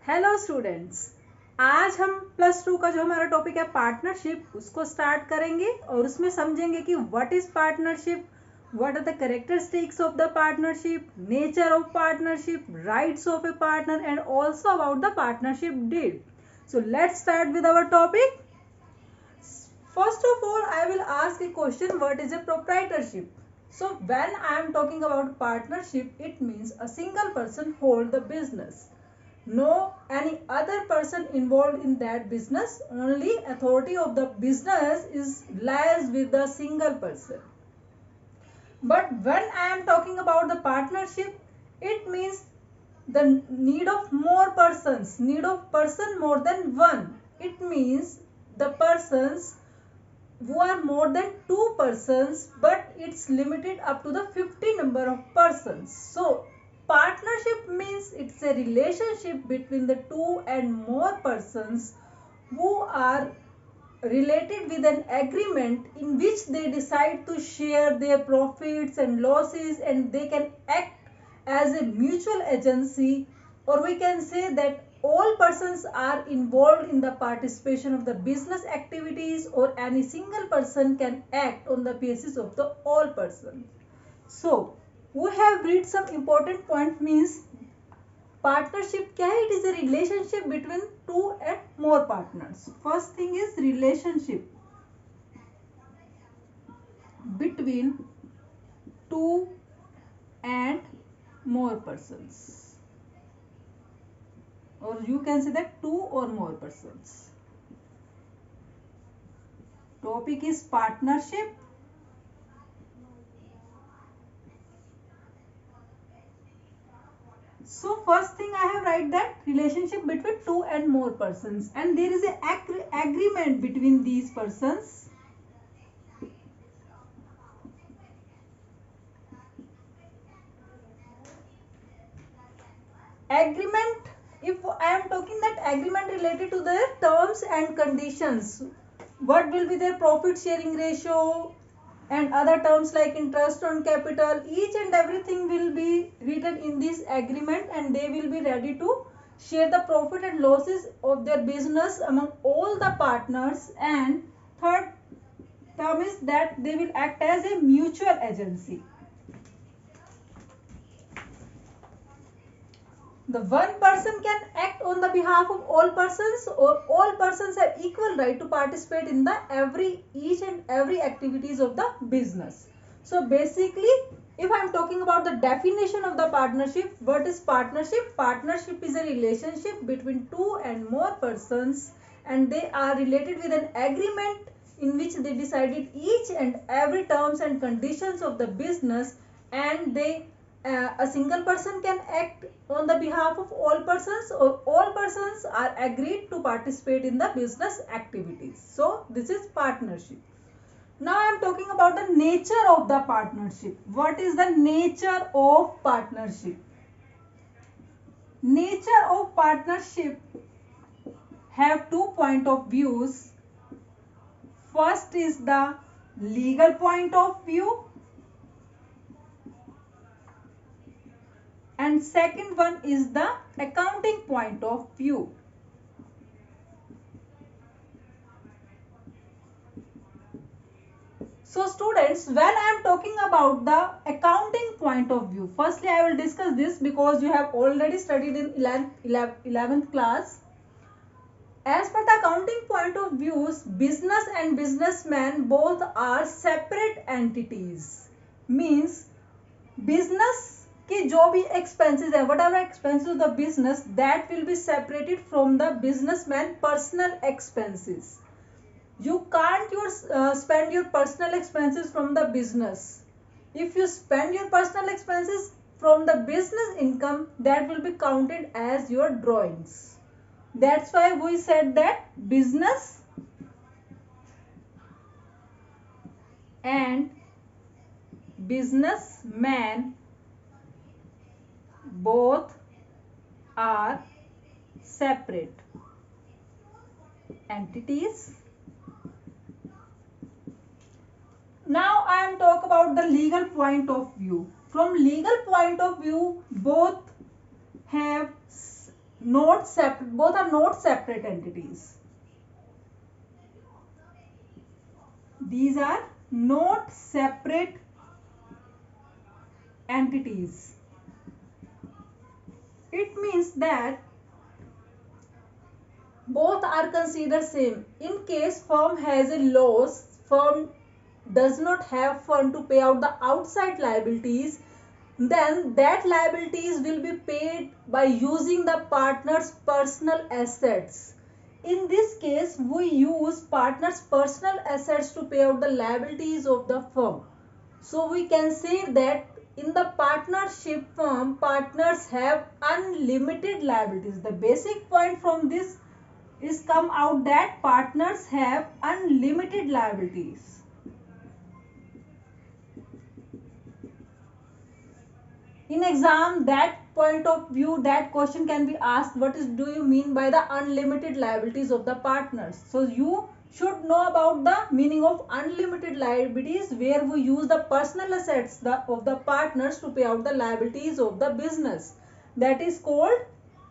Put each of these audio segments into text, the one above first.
Hello students. आज हम plus two का जो हमारा टॉपिक है पार्टनरशिप उसको स्टार्ट करेंगे और उसमें समझेंगे कि what is partnership, what are the characteristics of the partnership, nature of partnership, rights of a partner and also about the partnership deed. So let's start with our topic. First of all, I will ask a question, what is a proprietorship? So when I am talking about partnership, it means a single person hold the business. No any other person involved in that business. Only authority of the business is lies with the single person. But when I am talking about the partnership, it means the need of more persons, need of person more than one. It means the persons who are more than two persons, but it's limited up to the 50 number of persons. So partnership means it's a relationship between the two and more persons who are related with an agreement in which they decide to share their profits and losses, and they can act as a mutual agency, or we can say that all persons are involved in the participation of the business activities, or any single person can act on the basis of the all person. So we have read some important point. Means partnership क्या है? It is a relationship between two and more partners. First thing is relationship between two and more persons, or you can say that two or more persons. Topic is partnership. So first thing I have write that relationship between two and more persons, and there is a agreement between these persons. Agreement, if I am talking that agreement related to their terms and conditions, what will be their profit sharing ratio and other terms like interest on capital, each and everything will be written in this agreement, and they will be ready to share the profit and losses of their business among all the partners. And third term is that they will act as a mutual agency. The one person can act on the behalf of all persons, or all persons have equal right to participate in the each and every activities of the business. So basically, if I am talking about the definition of the partnership, what is partnership? Partnership is a relationship between two and more persons, and they are related with an agreement in which they decided each and every terms and conditions of the business, and they a single person can act on the behalf of all persons, or all persons are agreed to participate in the business activities. So this is partnership. Now I am talking about the nature of the partnership. What is the nature of partnership? Nature of partnership have two point of views. First is the legal point of view, and second one is the accounting point of view. So students, when I am talking about the accounting point of view, firstly I will discuss this because you have already studied in 11th class. As per the accounting point of views, business and businessman both are separate entities. Means business के जो भी expenses है, whatever expenses of the business, that will be separated from the businessman personal expenses. You can't spend your personal expenses from the business. If you spend your personal expenses from the business income, that will be counted as your drawings. That's why we said that business and businessman both are separate entities. Now I am talk about the legal point of view. From legal point of view, both have not separate, both are not separate entities. These are not separate entities. It means that both are considered same. In case firm has a loss, firm does not have fund to pay out the outside liabilities, then that liabilities will be paid by using the partner's personal assets. In this case, we use partner's personal assets to pay out the liabilities of the firm. So we can say that in the partnership firm, partners have unlimited liabilities. The basic point from this is come out that partners have unlimited liabilities. In exam, that point of view, that question can be asked, what is do you mean by the unlimited liabilities of the partners? So you should know about the meaning of unlimited liabilities, where we use the personal assets of the partners to pay out the liabilities of the business. That is called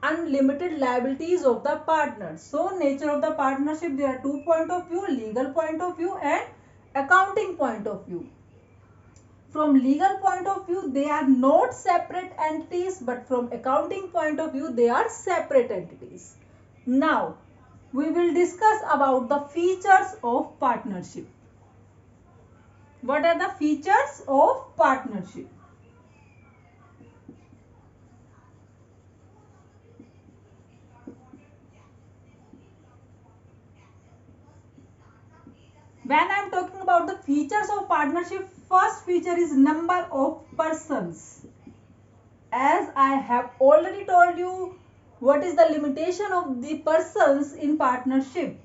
unlimited liabilities of the partners. So nature of the partnership, there are two point of view, legal point of view and accounting point of view. From legal point of view, they are not separate entities, but from accounting point of view, they are separate entities. Now, we will discuss about the features of partnership. What are the features of partnership? When I am talking about the features of partnership, first feature is number of persons. As I have already told you, what is the limitation of the persons in partnership?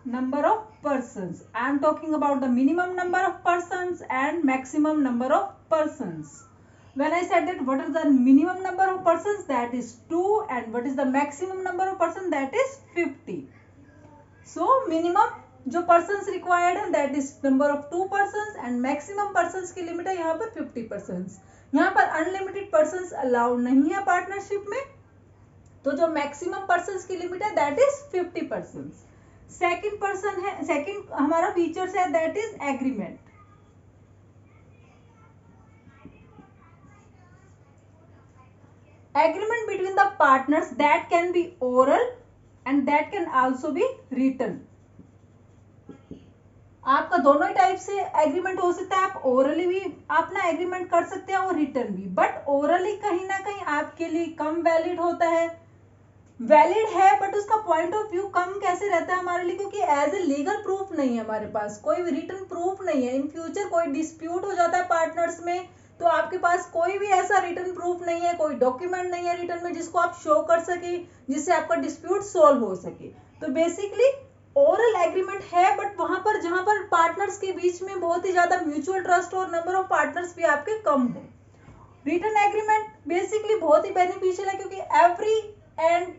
Number of persons. I am talking about the minimum number of persons and maximum number of persons. When I said that what is the minimum number of persons, that is 2, and what is the maximum number of persons, that is 50. So minimum जो persons required है that is number of 2 persons and maximum persons की limit है यहाँ पर 50 persons. यहाँ पर unlimited persons allowed नहीं है पार्टनरशिप में, तो जो maximum persons की लिमिट है that is 50 persons. Second person है, सेकेंड हमारा फीचर्स है that is agreement. Agreement between the partners that can be oral and that can also be written. आपका दोनों ही टाइप से एग्रीमेंट हो सकता है, आप ओरली भी अपना एग्रीमेंट कर सकते हैं और रिटर्न भी, बट ओरली कहीं ना कहीं आपके लिए कम वैलिड होता है. वैलिड है बट उसका पॉइंट ऑफ व्यू कम कैसे रहता है हमारे लिए, क्योंकि एज ए लीगल प्रूफ नहीं है हमारे पास, कोई भी रिटर्न प्रूफ नहीं है. इन फ्यूचर कोई डिस्प्यूट हो जाता है पार्टनर्स में, तो आपके पास कोई भी ऐसा रिटर्न प्रूफ नहीं है, कोई डॉक्यूमेंट नहीं है रिटर्न में जिसको आप शो कर सके, जिससे आपका डिस्प्यूट सोल्व हो सके. तो बेसिकली ओरल एग्रीमेंट है, बट वहां पर जहां पर पार्टनर्स के बीच में बहुत ही ज्यादा म्यूचुअल ट्रस्ट और नंबर ऑफ पार्टनर्स भी आपके कम हो. रिटर्न एग्रीमेंट बेसिकली बहुत ही बेनिफिशियल है, क्योंकि every and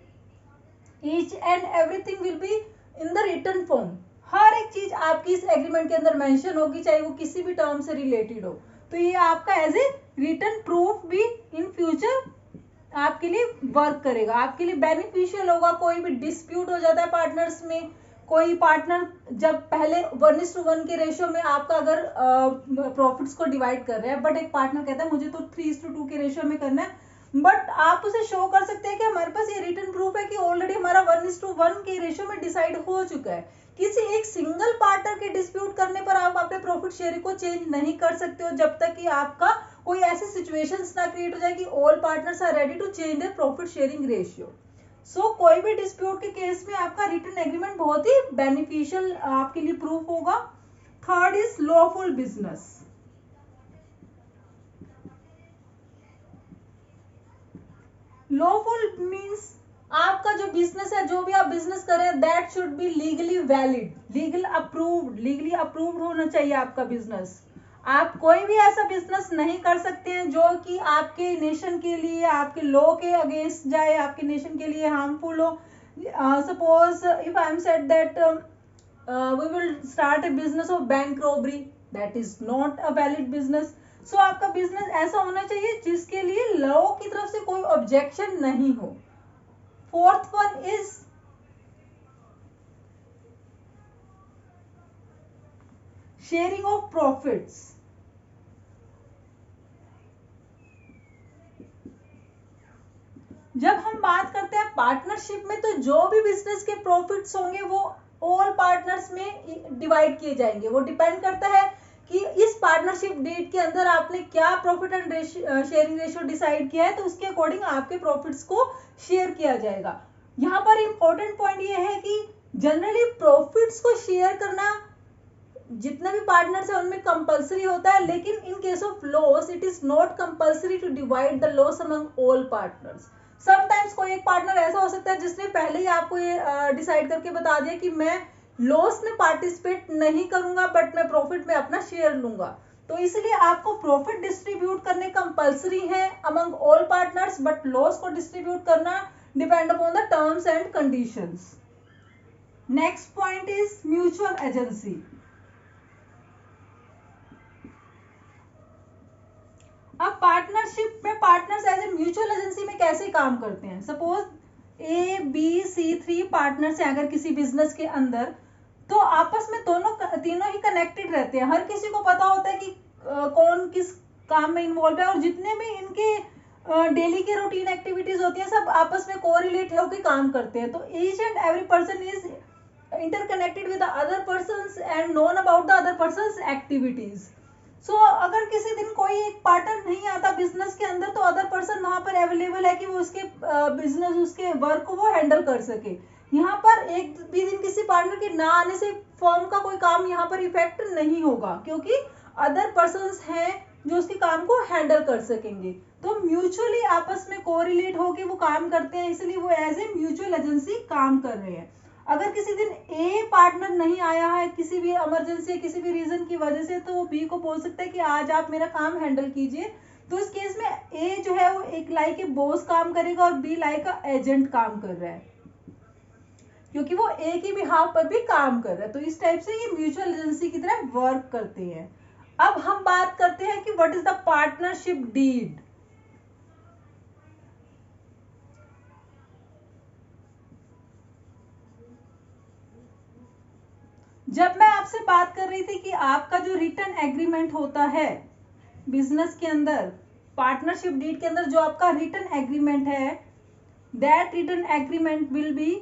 each and everything will be in the return form. हर एक चीज आपकी इस एग्रीमेंट के अंदर मेंशन होगी, चाहे वो किसी भी टर्म से रिलेटेड हो. तो ये आपका एज ए रिटर्न प्रूफ भी इन फ्यूचर आपके लिए वर्क करेगा, आपके लिए बेनिफिशियल होगा. कोई भी डिस्प्यूट हो जाता है पार्टनर्स में, कोई पार्टनर जब पहले 1:1 के रेशियो में आपका अगर प्रॉफिट्स को डिवाइड कर रहे हैं, बट एक पार्टनर कहता है मुझे तो 3:2 के रेशियो में करना है, बट आप उसे शो कर सकते हैं कि हमारे पास ये रिटर्न प्रूफ है कि ऑलरेडी हमारा 1:1 के रेशियो में डिसाइड हो चुका है. किसी एक सिंगल पार्टनर के डिस्प्यूट करने पर आप अपने प्रॉफिट शेयरिंग को चेंज नहीं कर सकते हो, जब तक कि आपका कोई ऐसी सिचुएशंस ना क्रिएट हो जाए कि all partners are ready to change their profit sharing ratio. So कोई भी डिस्प्यूट के केस में आपका रिटर्न एग्रीमेंट बहुत ही बेनिफिशियल आपके लिए प्रूफ होगा. Third is lawful business. Lawful means आपका जो बिजनेस है, जो भी आप बिजनेस कर रहे हैं, that should be legally valid, legally approved होना चाहिए आपका बिजनेस. आप कोई भी ऐसा बिजनेस नहीं कर सकते हैं जो कि आपके नेशन के लिए, आपके लॉ के अगेंस्ट जाए, आपके नेशन के लिए हार्मफुल हो. Suppose if I am said that we will start a business of bank robbery, that is not a valid business. So आपका बिजनेस ऐसा होना चाहिए जिसके लिए लॉ की तरफ से कोई ऑब्जेक्शन नहीं हो. Fourth one is sharing of profits. जब हम बात करते हैं पार्टनरशिप में, तो जो भी बिजनेस के प्रॉफिट्स होंगे वो ऑल पार्टनर्स में डिवाइड किए जाएंगे। वो डिपेंड करता है कि इस पार्टनरशिप डीड के अंदर आपने क्या profit and sharing ratio decide किया है, तो उसके अकॉर्डिंग आपके प्रॉफिट्स को शेयर किया जाएगा। यहाँ पर इंपॉर्टेंट पॉइंट ये है कि जनरली प्रॉफिट्स को शेयर करना जितने भी पार्टनर्स है उनमें कंपलसरी होता है, लेकिन in case of loss it is not compulsory to divide the loss among all partners. Sometimes कोई एक पार्टनर ऐसा हो सकता है जिसने पहले ही आपको ये डिसाइड करके बता दिया कि मैं लॉस में पार्टिसिपेट नहीं करूंगा बट मैं प्रॉफिट में अपना शेयर लूंगा, तो इसलिए आपको प्रॉफिट डिस्ट्रीब्यूट करने कंपलसरी है among all partners, but loss को डिस्ट्रीब्यूट करना depend upon the terms and conditions. Next point is mutual agency. अब पार्टनरशिप में partners as a mutual agency में कैसे काम करते हैं। Suppose A B C 3 partners हैं अगर किसी बिजनेस के अंदर, तो आपस में तीनों ही कनेक्टेड रहते हैं। हर किसी को पता होता है कि कौन किस काम में इन्वॉल्व है, और जितने भी इनके डेली के रूटीन एक्टिविटीज होती हैं सब आपस में कोरिलेट होकर काम करते हैं। तो each and every person is interconnected with the other persons and known about the other persons activities. So अगर किसी दिन कोई एक पार्टनर नहीं आता बिजनेस के अंदर, तो अदर पर्सन वहां पर अवेलेबल है कि वो उसके बिजनेस उसके वर्क को वो हैंडल कर सके। यहाँ पर एक भी दिन किसी पार्टनर के ना आने से फर्म का कोई काम यहाँ पर इफेक्ट नहीं होगा, क्योंकि अदर पर्सन्स हैं जो उसके काम को हैंडल कर सकेंगे। तो म्यूचुअली आपस में कोरिलेट होके वो काम करते हैं, इसलिए वो एज ए म्यूचुअल एजेंसी काम कर रहे हैं। अगर किसी दिन ए पार्टनर नहीं आया है किसी भी इमरजेंसी किसी भी रीजन की वजह से, तो वो बी को बोल सकता है कि आज आप मेरा काम हैंडल कीजिए। तो इस केस में ए जो है वो एक लाइक ए बॉस काम करेगा और बी लाइक अ एजेंट काम कर रहा है, क्योंकि वो ए की बिहाफ पर भी काम कर रहा है। तो इस टाइप से ये म्यूचुअल एजेंसी की तरह वर्क करते हैं। अब हम बात करते हैं कि what is the partnership deed. जब मैं आपसे बात कर रही थी कि आपका जो रिटन एग्रीमेंट होता है बिजनेस के अंदर, पार्टनरशिप डीड के अंदर जो आपका रिटन एग्रीमेंट है, that written agreement will be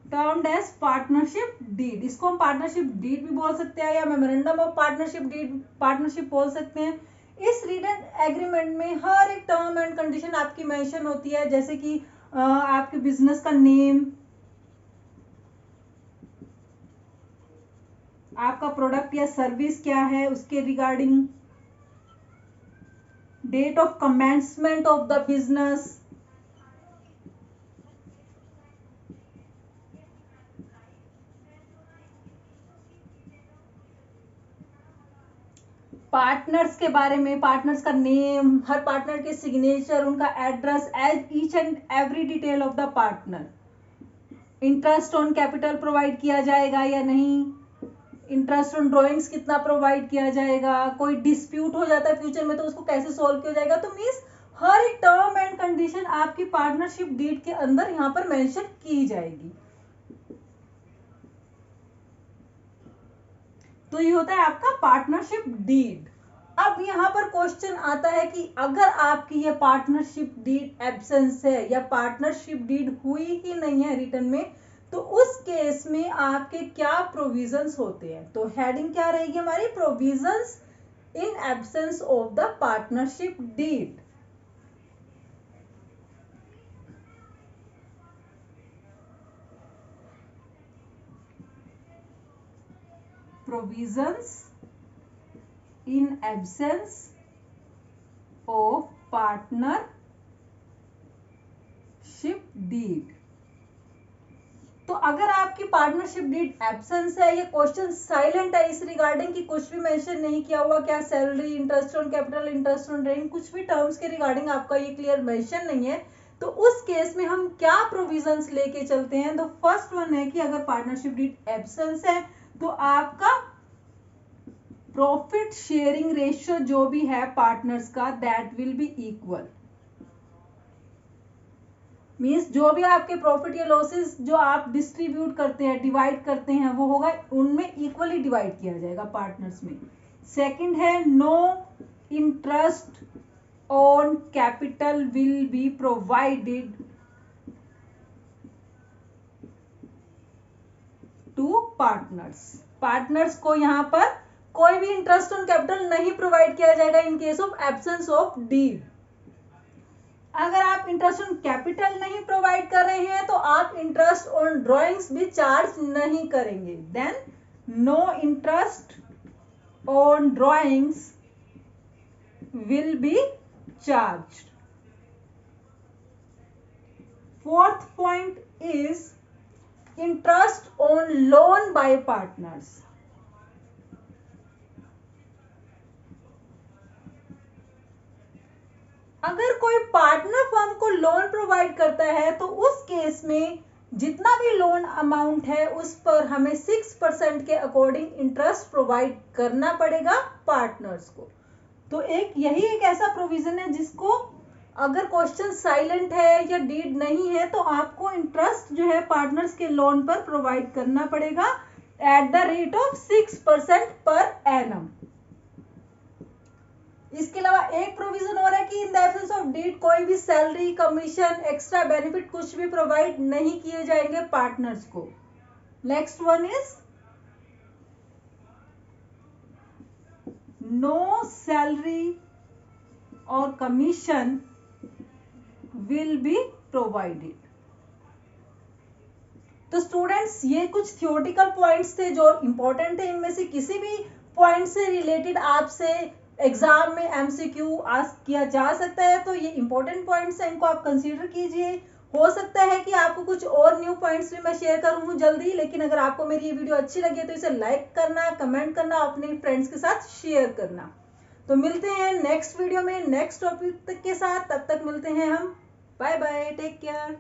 termed as partnership deed. इसको हम पार्टनरशिप डीड भी बोल सकते हैं या memorandum of partnership deed partnership बोल सकते हैं। इस रिटन एग्रीमेंट में हर एक टर्म एंड कंडीशन आपकी मेंशन होती है, जैसे कि आपके बिजनेस का नेम, आपका प्रोडक्ट या सर्विस क्या है उसके regarding, date of commencement of the business, partners के बारे में, पार्टनर्स का नेम, हर पार्टनर के सिग्नेचर, उनका address, as each and every detail of the partner. Interest on capital provide किया जाएगा या नहीं, इंटरेस्ट ऑन ड्रॉइंग्स कितना प्रोवाइड किया जाएगा, कोई डिस्प्यूट हो जाता है फ्यूचर में तो उसको कैसे सॉल्व किया जाएगा। तो मीन्स हर एक टर्म एंड कंडीशन आपकी पार्टनरशिप डीड के अंदर यहाँ पर मेंशन की जाएगी। तो ये होता है आपका पार्टनरशिप डीड। अब यहाँ पर क्वेश्चन आता है कि अगर आपकी ये पार्टनरशिप डीड एब्सेंस है या पार्टनरशिप डीड हुई ही नहीं है रिटर्न में, तो उस केस में आपके क्या प्रोविजंस होते हैं। तो हेडिंग क्या रहेगी हमारी, provisions in absence of the partnership deed. Provisions in absence of partnership deed. तो अगर आपकी पार्टनरशिप डीड एब्सेंस है, ये क्वेश्चन साइलेंट है इस रिगार्डिंग कि कुछ भी मेंशन नहीं किया हुआ, क्या salary, interest on capital, interest on rent, कुछ भी टर्म्स के रिगार्डिंग आपका ये क्लियर मेंशन नहीं है, तो उस केस में हम क्या प्रोविजंस लेके चलते हैं। तो फर्स्ट वन है कि अगर पार्टनरशिप डीड एब्सेंस है तो आपका प्रॉफिट शेयरिंग रेशियो जो भी है पार्टनर्स का, that will be equal. Means जो भी आपके प्रॉफिट या लॉसेस जो आप डिस्ट्रीब्यूट करते हैं, डिवाइड करते हैं, वो होगा उनमें इक्वली डिवाइड किया जाएगा पार्टनर्स में। सेकंड है no interest on capital will be provided to partners. Partners को यहाँ पर कोई भी इंटरेस्ट ऑन कैपिटल नहीं प्रोवाइड किया जाएगा in case of absence of deed. अगर आप इंटरेस्ट ऑन कैपिटल नहीं प्रोवाइड कर रहे हैं तो आप इंटरेस्ट ऑन ड्रॉइंग्स भी चार्ज नहीं करेंगे। Then no interest on drawings will be charge. Fourth point is interest on loan by partners. अगर कोई पार्टनर फर्म को लोन प्रोवाइड करता है तो उस केस में जितना भी लोन अमाउंट है उस पर हमें 6% के अकॉर्डिंग इंटरेस्ट प्रोवाइड करना पड़ेगा पार्टनर्स को। तो यही एक ऐसा प्रोविजन है जिसको अगर क्वेश्चन साइलेंट है या डीड नहीं है तो आपको इंटरेस्ट जो है पार्टनर्स के लोन पर प्रोवाइड करना पड़ेगा at the rate of 6% per annum. इसके अलावा एक प्रोविजन और है कि in the absence of deed कोई भी सैलरी, कमीशन, एक्स्ट्रा बेनिफिट कुछ भी प्रोवाइड नहीं किए जाएंगे पार्टनर्स को। Next one is no salary और कमीशन विल बी प्रोवाइडेड। तो स्टूडेंट्स ये कुछ थियोरेटिकल पॉइंट्स थे जो इंपॉर्टेंट थे। इनमें से किसी भी पॉइंट से रिलेटेड आपसे एग्जाम में एमसीक्यू आस्क किया जा सकता है, तो ये इंपॉर्टेंट पॉइंट्स हैं, इनको आप कंसीडर कीजिए। हो सकता है कि आपको कुछ और न्यू पॉइंट्स भी मैं शेयर करूँ जल्दी, लेकिन अगर आपको मेरी ये वीडियो अच्छी लगी है तो इसे लाइक करना, कमेंट करना, अपने फ्रेंड्स के साथ शेयर करना। तो मिलते हैं नेक्स्ट वीडियो में नेक्स्ट टॉपिक के साथ, तब तक मिलते हैं हम। Bye bye, take care.